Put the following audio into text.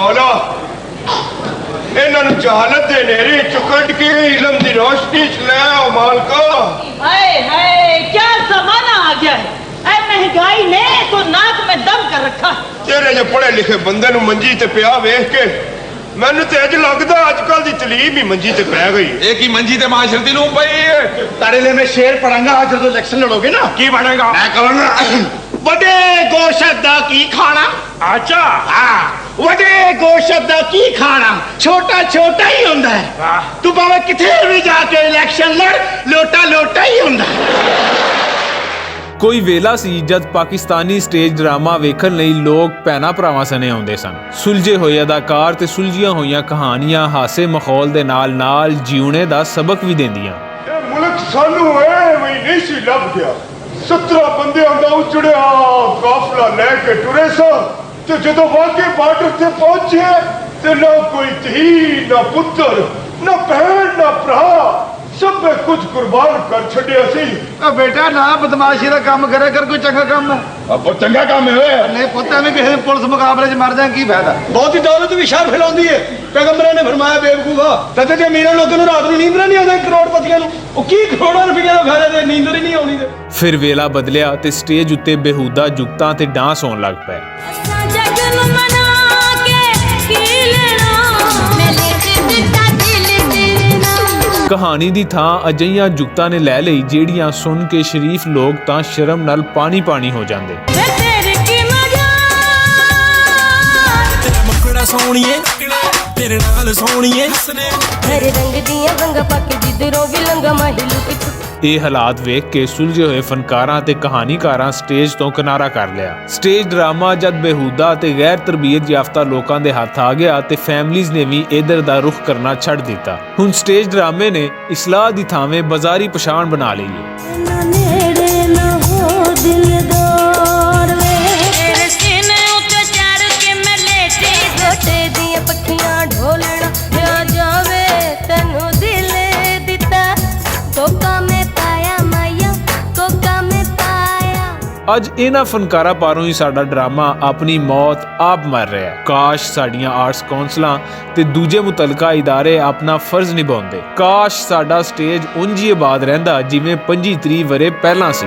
मौला इन्होंने जहालत दे नेरी चुकट के इल्म दी रोशनी च ले आओ मालका। हाय हाय क्या जमाना आ गया है। ऐ महंगाई ने तो नाक में दम कर रखा है। तेरे जो पढ़े लिखे बंदे नु मंजी ते पिया वेख के मैनू ते अज लगदा अजकल दी तलीम ही मंजी ते पै गई। एक ही मंजी ते माशरती लूम पई है। तारे लिए मैं शेर पढ़ांगा जब इलेक्शन लड़ोगे ना। की बनेगा? मैं कहूंगा वडे गोशत दा की खाना। अच्छा हाँ वडे गोशत दा की खाना छोटा छोटा ही होंदा है। तू भावे किथे भी जाके इलेक्शन लड़ लोटा लोटा ही होंदा है। ਕੋਈ ਵੇਲਾ ਸੀ ਜਦ ਪਾਕਿਸਤਾਨੀ ਸਟੇਜ ਡਰਾਮਾ ਵੇਖਣ ਲਈ ਲੋਕ ਭੈਣਾਂ ਭਰਾਵਾਂ ਸਣੇ ਆਉਂਦੇ ਸਨ। ਸੁਲਝੇ ਹੋਏ ਅਦਾਕਾਰ ਤੇ ਸੁਲਝੀਆਂ ਹੋਈਆਂ ਕਹਾਣੀਆਂ ਹਾਸੇ ਮਖੌਲ ਦੇ ਨਾਲ-ਨਾਲ ਜਿਉਣੇ ਦਾ ਸਬਕ ਵੀ ਦਿੰਦੀਆਂ। ਇਹ ਮੁਲਕ ਸਾਨੂੰ ਐਵੇਂ ਨਹੀਂ ਸੀ ਲੱਭ ਗਿਆ। 17 ਬੰਦਿਆਂ ਦਾ ਉਚੜਿਆ ਕਾਫਲਾ ਲੈ ਕੇ ਟੁਰੇ ਸਾਂ ਤੇ ਜਦੋਂ ਵਾਕੇ ਬਾਰਡਰ ਤੇ ਪਹੁੰਚੇ ਤੇ ਨਾ ਕੋਈ ਧੀ ਨਾ ਪੁੱਤਰ ਨਾ ਭੈਣ ਨਾ ਭਰਾ सब में कुछ कुर्बान कर छड़िया सी। बेटा ना बदमाशी का काम करे कर कोई चंगा काम है। अब चंगा काम है नहीं पुत्ता में किसी पुलिस मुकाबले च मर जाए की फायदा। बहुत ही दौलत भी शर फैलाती है। पैगंबर ने फरमाया बेवकूफा तद ते अमीर लोगों रात ਨੂੰ ਨੀਂਦਰ ਨਹੀਂ ਆਉਂਦੀ ਕਰੋੜਪਤੀਆਂ ਨੂੰ ਉਹ ਕੀ ਕਰੋੜਾਂ ਰੁਪਈਆ ਦਾ ਖਾ ਜਾਂਦੇ ਨੀਂਦਰ ਹੀ ਨਹੀਂ ਆਉਣੀ ਤੇ। ਫਿਰ ਵੇਲਾ ਬਦਲਿਆ ਤੇ ਸਟੇਜ ਉੱਤੇ ਬੇਹੂਦਾ ਜੁਗਤਾਂ ਤੇ ਡਾਂਸ ਹੋਣ ਲੱਗ ਪਏ। ਕਹਾਣੀ ਦੀ ਥਾਂ ਅਜਿਹੀਆਂ ਜੁਗਤਾਂ ਨੇ ਲੈ ਲਈ ਜਿਹੜੀਆਂ ਸੁਣ ਕੇ ਸ਼ਰੀਫ ਲੋਕ ਤਾਂ ਸ਼ਰਮ ਨਾਲ ਪਾਣੀ ਪਾਣੀ ਹੋ ਜਾਂਦੇ। ਤੇਰੇ ਨਾਲ ਸੋਹਣੀਏ ਹਰੇ ਰੰਗ ਦੀਆਂ ਵੰਗਾਂ ਪਾ ਕੇ ਜਿੱਧਰੋਂ ਵੀ ਲੰਗਾ ਮਾਹੀ ਲੁਕ। ਇਹ ਹਾਲਾਤ ਵੇਖ ਕੇ ਸੁਲਝੇ ਹੋਏ ਫਨਕਾਰਾਂ ਤੇ ਕਹਾਣੀਕਾਰਾਂ ਸਟੇਜ ਤੋਂ ਕਿਨਾਰਾ ਕਰ ਲਿਆ। ਸਟੇਜ ਡਰਾਮਾ ਜਦ ਬੇਹੂਦਾ ਤੇ ਗੈਰ ਤਰਬੀਅਤ ਯਾਫਤਾ ਲੋਕਾਂ ਦੇ ਹੱਥ ਆ ਗਿਆ ਤੇ ਫੈਮਲੀਜ਼ ਨੇ ਵੀ ਇਧਰ ਦਾ ਰੁਖ ਕਰਨਾ ਛੱਡ ਦਿੱਤਾ। ਹੁਣ ਸਟੇਜ ਡਰਾਮੇ ਨੇ ਇਸਲਾਹ ਦੀ ਥਾਵੇਂ ਬਾਜ਼ਾਰੀ ਪਛਾਣ ਬਣਾ ਲਈ ਹੈ। ਅੱਜ ਇਹਨਾਂ ਫਨਕਾਰਾਂ ਪਾਰੋਂ ਹੀ ਸਾਡਾ ਡਰਾਮਾ ਆਪਣੀ ਮੌਤ ਆਪ ਮਰ ਰਿਹਾ ਹੈ। ਕਾਸ਼ ਸਾਡੀਆਂ ਆਰਟਸ ਕੌਂਸਲਾਂ ਤੇ ਦੂਜੇ ਮੁਤਲਕਾ ਇਦਾਰੇ ਆਪਣਾ ਫਰਜ਼ ਨਿਭਾਉਂਦੇ। ਕਾਸ਼ ਸਾਡਾ ਸਟੇਜ ਉਂਝ ਹੀ ਆਬਾਦ ਰਹਿੰਦਾ ਜਿਵੇਂ 25-30 ਵਰੇ ਪਹਿਲਾਂ ਸੀ।